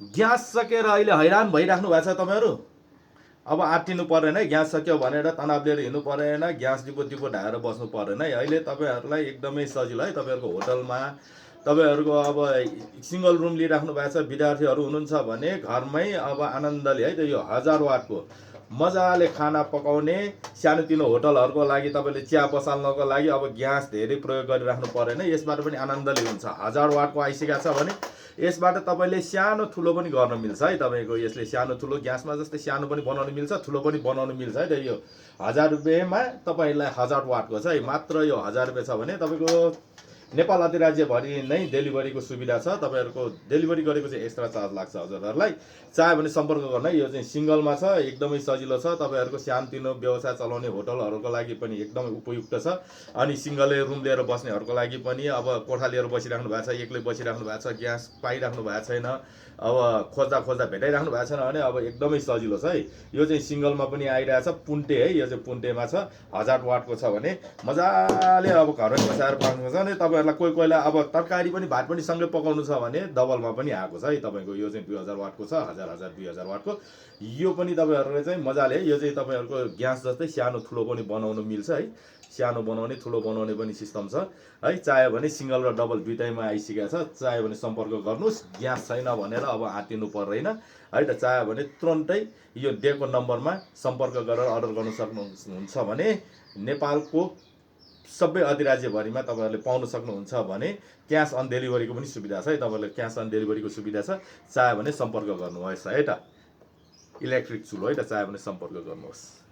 Gas सकेर अहिले हैरान भइराख्नु भएको छ तपाईँहरू। अब आत्तिनु परेन है, ग्यास सक्यो भनेर तनाव लिएर हिँड्नु परेन, ग्यास डिपो ढाकेर बस्नु परेन है। अहिले तपाईँहरूलाई एकदमै सजिलो है। तपाईँहरूको होटलमा तपाईँहरूको अब सिङ्गल रुम लिइराख्नु भएको छ, विद्यार्थीहरू हुनुहुन्छ भने घरमै अब आनन्दले है त यो 1000 वाटको मजाले खाना पकाउने सानोतिनो होटलहरूको लागि तपाईँले चिया बसाल्नको लागि अब ग्यास धेरै प्रयोग गरिराख्नु परेन। यसबाट पनि आनन्दले हुन्छ। 1000 वाटको आइसकेको छ भने यसबाट तपाईँले सानो ठुलो पनि गर्न मिल्छ है। तपाईँको यसले सानो ठुलो ग्यासमा जस्तै सानो पनि बनाउनु मिल्छ, ठुलो पनि बनाउनु मिल्छ है त। यो 1000 रुपियाँमा तपाईँलाई 1000 वाटको छ है। मात्र यो 1000 रुपियाँ छ भने तपाईँको नेपाल अधिराज्यभरि नै डेलिभरीको सुविधा छ। तपाईँहरूको डेलिभरी गरेको चाहिँ एक्स्ट्रा चार्ज लाग्छ हजुरहरूलाई। चाह्यो भने सम्पर्क गर्न है। यो चाहिँ सिङ्गलमा छ, एकदमै सजिलो छ। तपाईँहरूको सानोतिनो व्यवसाय चलाउने होटलहरूको लागि पनि एकदमै उपयुक्त छ। अनि सिङ्गलै रुम लिएर बस्नेहरूको लागि पनि अब कोठा लिएर बसिराख्नु भएको छ, एक्लै बसिराख्नु भएको छ, ग्यास पाइराख्नु भएको छैन, अब खोज्दा खोज्दा भेटाइराख्नु भएको छैन भने अब एकदमै सजिलो छ है। यो चाहिँ सिङ्गलमा पनि आइरहेछ, पुन्टे है। यो चाहिँ पुन्टेमा छ, 1000 वाटको छ भने मजाले अब घरमै बसाएर पाउनु छ नि। तपाईँहरूलाई कोही कोहीलाई अब तरकारी पनि भात पनि सँगै पकाउनु छ भने डबलमा पनि आएको छ है। तपाईँको यो चाहिँ 2000 वाटको छ, 1000 2000 वाटको। यो पनि तपाईँहरूले चाहिँ मजाले है। यो चाहिँ तपाईँहरूको ग्यास जस्तै सानो ठुलो पनि बनाउनु मिल्छ है। सानो बनाउने ठुलो बनाउने पनि सिस्टम छ है। चाह्यो भने सिङ्गल र डबल दुइटैमा आइसकेको छ। चाह्यो भने सम्पर्क गर्नुहोस्। ग्यास छैन भनेर अब आत्तिनु पर्दैन है त। चाह्यो भने तुरन्तै यो दिएको नम्बरमा सम्पर्क गरेर अर्डर गर्न सक्नुहुन्छ भने नेपालको सबै अधिराज्यभरिमा तपाईँहरूले पाउन सक्नुहुन्छ भने क्यास अन डेलिभरीको पनि सुविधा छ है। तपाईँहरूले क्यास अन डेलिभरीको सुविधा छ। चाह्यो भने सम्पर्क गर्नुहोस् है त। इलेक्ट्रिक चुलो है त, चाह्यो भने सम्पर्क गर्नुहोस्।